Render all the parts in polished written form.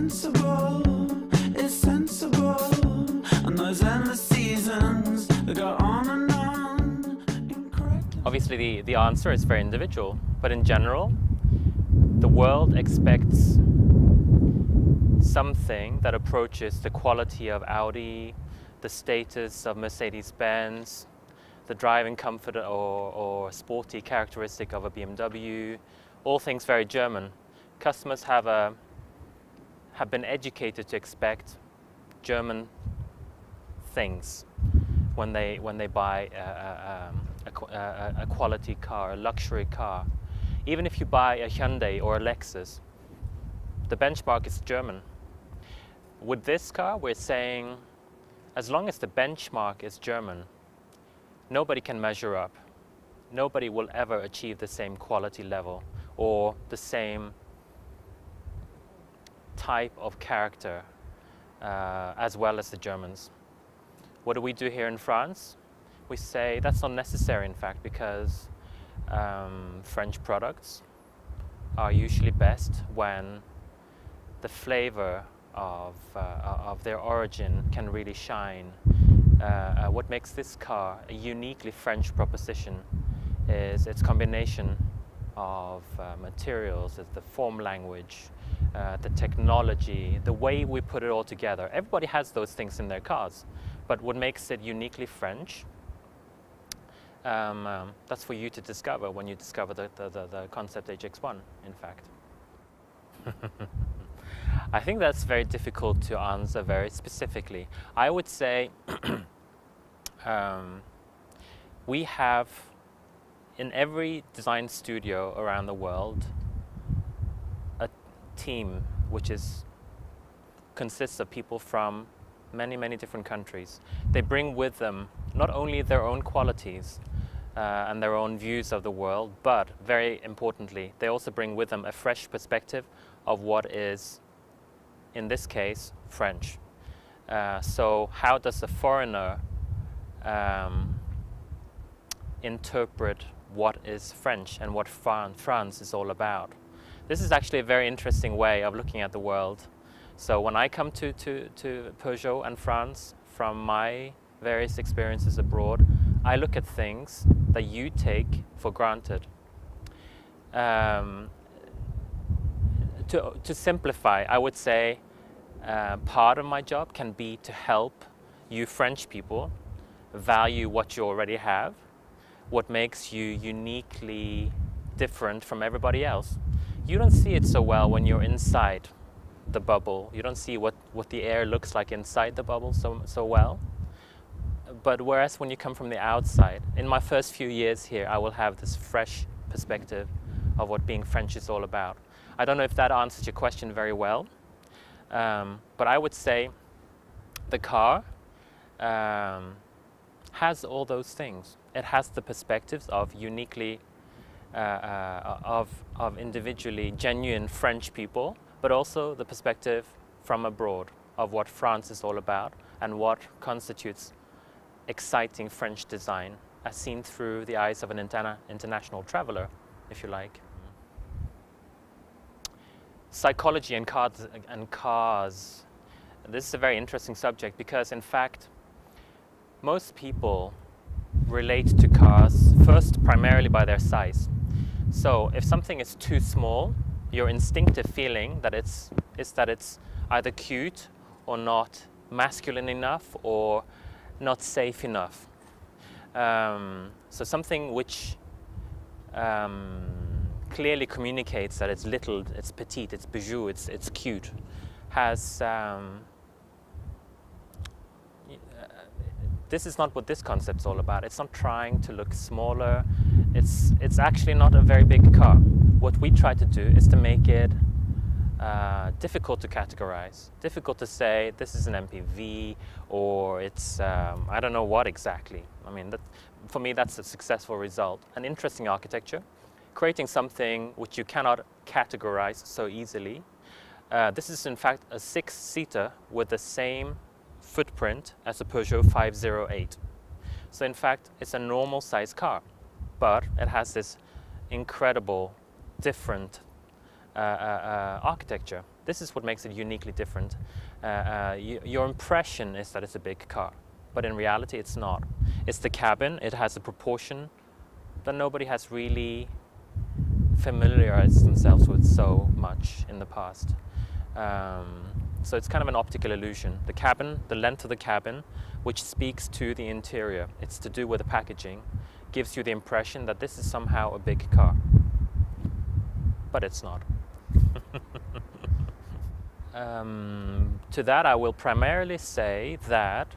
sensible, it's sensible. And those endless seasons that go on and on. Incredible. Obviously the answer is very individual, but in general, the world expects something that approaches the quality of Audi, the status of Mercedes-Benz, the driving comfort or sporty characteristic of a BMW, all things very German. Customers have been educated to expect German things when they buy a quality car, a luxury car. Even if you buy a Hyundai or a Lexus, the benchmark is German. With this car, we're saying, as long as the benchmark is German, nobody can measure up. Nobody will ever achieve the same quality level or the same type of character as well as the Germans. What do we do here in France? We say that's not necessary, in fact, because French products are usually best when the flavor of their origin can really shine. What makes this car a uniquely French proposition is its combination of materials, the form language, the technology, the way we put it all together. Everybody has those things in their cars, but what makes it uniquely French, that's for you to discover when you discover the Concept HX1, in fact. I think that's very difficult to answer very specifically. I would say we have in every design studio around the world a team which consists of people from many different countries. They bring with them not only their own qualities and their own views of the world, but very importantly, they also bring with them a fresh perspective of what is, in this case, French. So how does a foreigner interpret what is French and what France is all about? This is actually a very interesting way of looking at the world. So when I come to Peugeot and France from my various experiences abroad, I look at things that you take for granted. To simplify, I would say part of my job can be to help you French people value what you already have, what makes you uniquely different from everybody else. You don't see it so well when you're inside the bubble. You don't see what the air looks like inside the bubble so well. But whereas when you come from the outside, in my first few years here, I will have this fresh perspective of what being French is all about. I don't know if that answers your question very well, but I would say the car has all those things. It has the perspectives of uniquely, of individually genuine French people, but also the perspective from abroad of what France is all about and what constitutes exciting French design as seen through the eyes of an international traveler, if you like. Psychology and cars. This is a very interesting subject because, in fact, most people relate to cars first primarily by their size. So if something is too small, your instinctive feeling is that it's either cute or not masculine enough or not safe enough. So something which clearly communicates that it's little, it's petite, it's bijou, it's cute, has this is not what this concept's all about. It's not trying to look smaller. It's actually not a very big car. What we try to do is to make it difficult to categorize, difficult to say this is an MPV or it's I don't know what exactly. I mean, for me that's a successful result. An interesting architecture, creating something which you cannot categorize so easily. This is in fact a 6-seater with the same footprint as a Peugeot 508. So in fact it's a normal size car, but it has this incredible different architecture. This is what makes it uniquely different. Your impression is that it's a big car, but in reality it's not. It's the cabin. It has a proportion that nobody has really familiarized themselves with so much in the past. So it's kind of an optical illusion. The cabin, the length of the cabin, which speaks to the interior, it's to do with the packaging, gives you the impression that this is somehow a big car. But it's not. To that I will primarily say that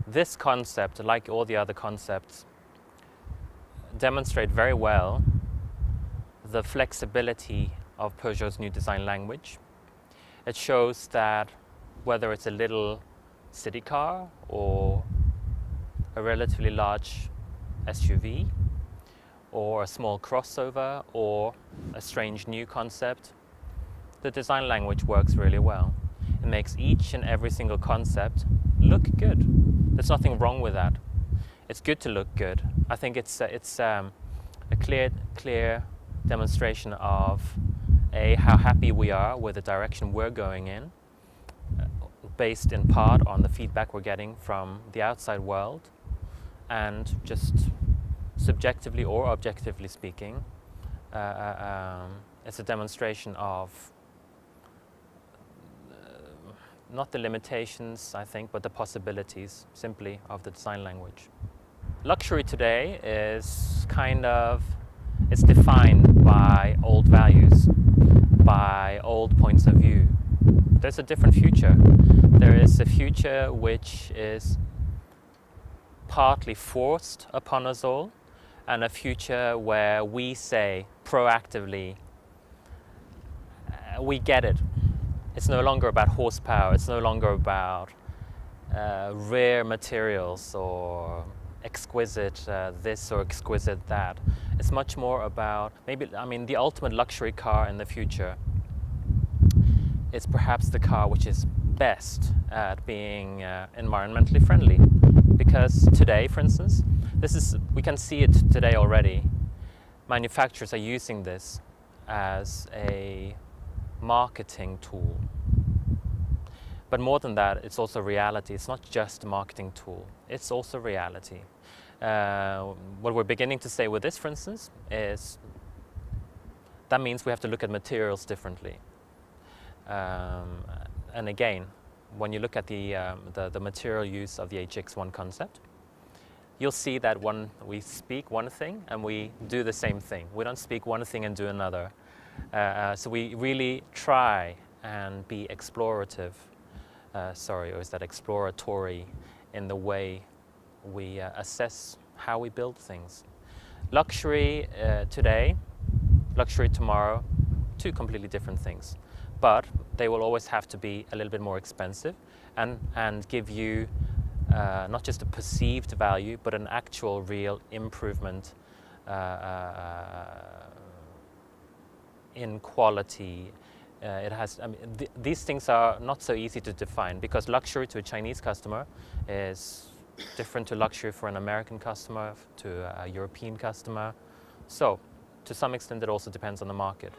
this concept, like all the other concepts, demonstrate very well the flexibility of Peugeot's new design language. It shows that whether it's a little city car or a relatively large SUV or a small crossover or a strange new concept, the design language works really well. It makes each and every single concept look good. There's nothing wrong with that. It's good to look good. I think it's a clear demonstration of how happy we are with the direction we're going in, based in part on the feedback we're getting from the outside world, and just subjectively or objectively speaking, it's a demonstration of not the limitations, I think, but the possibilities, simply, of the design language. Luxury today is it's defined by old values, by old points of view. There's a different future. There is a future which is partly forced upon us all, and a future where we say proactively, we get it. It's no longer about horsepower, it's no longer about rare materials or exquisite this or exquisite that. It's much more about, the ultimate luxury car in the future is perhaps the car which is best at being environmentally friendly. Because today, for instance, we can see it today already. Manufacturers are using this as a marketing tool. But more than that, it's also reality. It's not just a marketing tool, it's also reality. What we're beginning to say with this, for instance, is that means we have to look at materials differently. And again, when you look at the material use of the HX1 concept, you'll see that we speak one thing and we do the same thing. We don't speak one thing and do another. So we really try and be explorative, or is that exploratory in the way we assess how we build things. Luxury today, luxury tomorrow, two completely different things. But they will always have to be a little bit more expensive and give you not just a perceived value, but an actual real improvement in quality. These things are not so easy to define, because luxury to a Chinese customer is different to luxury for an American customer, to a European customer. So, to some extent, it also depends on the market.